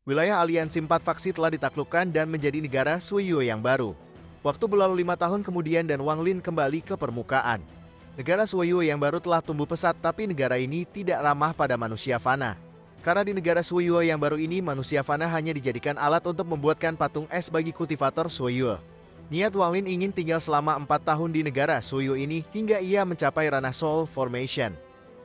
Wilayah aliansi 4 faksi telah ditaklukkan dan menjadi negara Suiyue yang baru. Waktu berlalu 5 tahun kemudian dan Wang Lin kembali ke permukaan. Negara Suiyue yang baru telah tumbuh pesat, tapi negara ini tidak ramah pada manusia fana. Karena di negara Suiyue yang baru ini, manusia fana hanya dijadikan alat untuk membuatkan patung es bagi kultivator Suiyue. Niat Wang Lin ingin tinggal selama 4 tahun di negara Suiyue ini hingga ia mencapai ranah Soul Formation.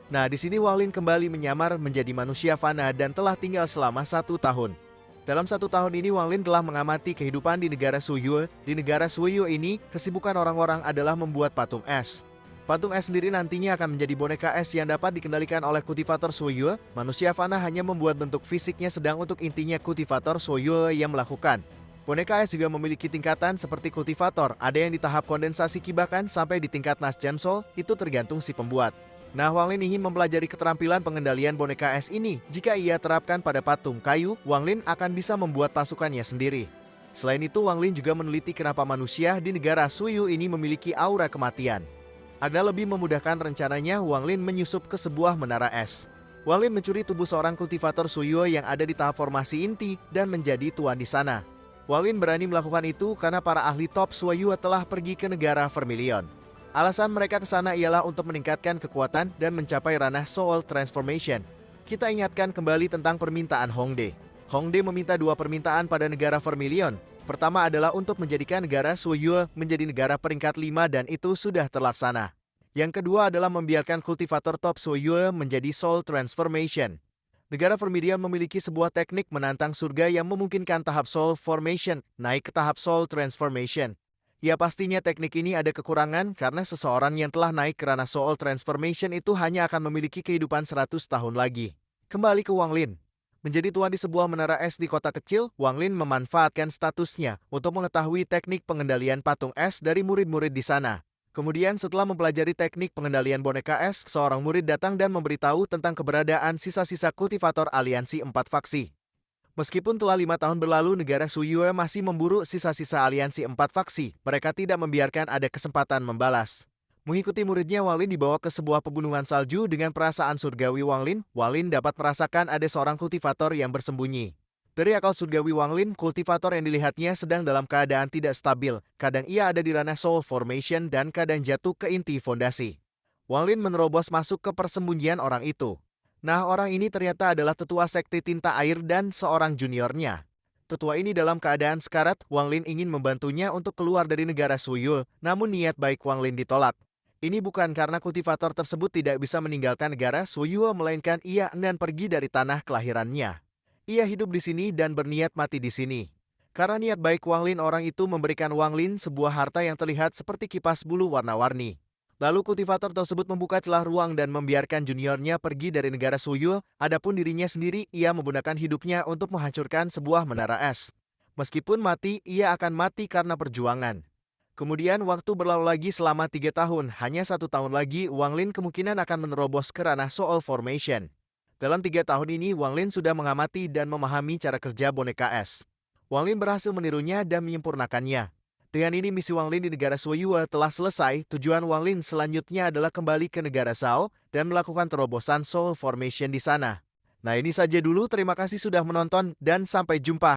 Nah, di sini Wang Lin kembali menyamar menjadi manusia fana dan telah tinggal selama 1 tahun. Dalam 1 tahun ini, Wang Lin telah mengamati kehidupan di negara Suiyue. Di negara Suiyue ini, kesibukan orang-orang adalah membuat patung es. Patung es sendiri nantinya akan menjadi boneka es yang dapat dikendalikan oleh kultivator Suiyue. Manusia fana hanya membuat bentuk fisiknya, sedang untuk intinya kultivator Suiyue yang melakukan. Boneka es juga memiliki tingkatan seperti kultivator, ada yang di tahap kondensasi kibakan sampai di tingkat Nasjan Soul, itu tergantung si pembuat. Nah, Wang Lin ingin mempelajari keterampilan pengendalian boneka es ini. Jika ia terapkan pada patung kayu, Wang Lin akan bisa membuat pasukannya sendiri. Selain itu, Wang Lin juga meneliti kenapa manusia di negara Suiyue ini memiliki aura kematian. Agar lebih memudahkan rencananya, Wang Lin menyusup ke sebuah menara es. Wang Lin mencuri tubuh seorang kultivator Suiyue yang ada di tahap formasi inti dan menjadi tuan di sana. Wang Lin berani melakukan itu karena para ahli top Suiyue telah pergi ke negara Vermilion. Alasan mereka ke sana ialah untuk meningkatkan kekuatan dan mencapai ranah Soul Transformation. Kita ingatkan kembali tentang permintaan Hongdae. Hongdae meminta 2 permintaan pada negara Vermilion. Pertama adalah untuk menjadikan negara Suiyue menjadi negara peringkat 5 dan itu sudah terlaksana. Yang kedua adalah membiarkan kultivator top Suiyue menjadi Soul Transformation. Negara Vermilion memiliki sebuah teknik menantang surga yang memungkinkan tahap Soul Formation naik ke tahap Soul Transformation. Ya, pastinya teknik ini ada kekurangan karena seseorang yang telah naik ke ranah Soul Transformation itu hanya akan memiliki kehidupan 100 tahun lagi. Kembali ke Wang Lin. Menjadi tuan di sebuah menara es di kota kecil, Wang Lin memanfaatkan statusnya untuk mengetahui teknik pengendalian patung es dari murid-murid di sana. Kemudian setelah mempelajari teknik pengendalian boneka es, seorang murid datang dan memberitahu tentang keberadaan sisa-sisa kultivator aliansi 4 faksi. Meskipun telah 5 tahun berlalu, negara Suiyue masih memburu sisa-sisa aliansi 4 faksi. Mereka tidak membiarkan ada kesempatan membalas. Mengikuti muridnya, Wang Lin dibawa ke sebuah pegunungan salju dengan perasaan surgawi Wang Lin dapat merasakan ada seorang kultivator yang bersembunyi. Dari akal surgawi Wang Lin, kultivator yang dilihatnya sedang dalam keadaan tidak stabil. Kadang ia ada di ranah Soul Formation dan kadang jatuh ke inti fondasi. Wang Lin menerobos masuk ke persembunyian orang itu. Nah, orang ini ternyata adalah tetua sekte tinta air dan seorang juniornya. Tetua ini dalam keadaan sekarat. Wang Lin ingin membantunya untuk keluar dari negara Suiyue, namun niat baik Wang Lin ditolak. Ini bukan karena kultivator tersebut tidak bisa meninggalkan negara Suiyue, melainkan ia enggan pergi dari tanah kelahirannya. Ia hidup di sini dan berniat mati di sini. Karena niat baik Wang Lin, orang itu memberikan Wang Lin sebuah harta yang terlihat seperti kipas bulu warna-warni. Lalu kultivator tersebut membuka celah ruang dan membiarkan juniornya pergi dari negara Suiyue. Adapun dirinya sendiri, ia menggunakan hidupnya untuk menghancurkan sebuah menara es. Meskipun mati, ia akan mati karena perjuangan. Kemudian waktu berlalu lagi selama 3 tahun. Hanya 1 tahun lagi, Wang Lin kemungkinan akan menerobos ke ranah Soul Formation. Dalam 3 tahun ini, Wang Lin sudah mengamati dan memahami cara kerja boneka es. Wang Lin berhasil menirunya dan menyempurnakannya. Dengan ini, misi Wang Lin di negara Suiyue telah selesai. Tujuan Wang Lin selanjutnya adalah kembali ke negara Zhao dan melakukan terobosan Soul Formation di sana. Nah, ini saja dulu. Terima kasih sudah menonton dan sampai jumpa.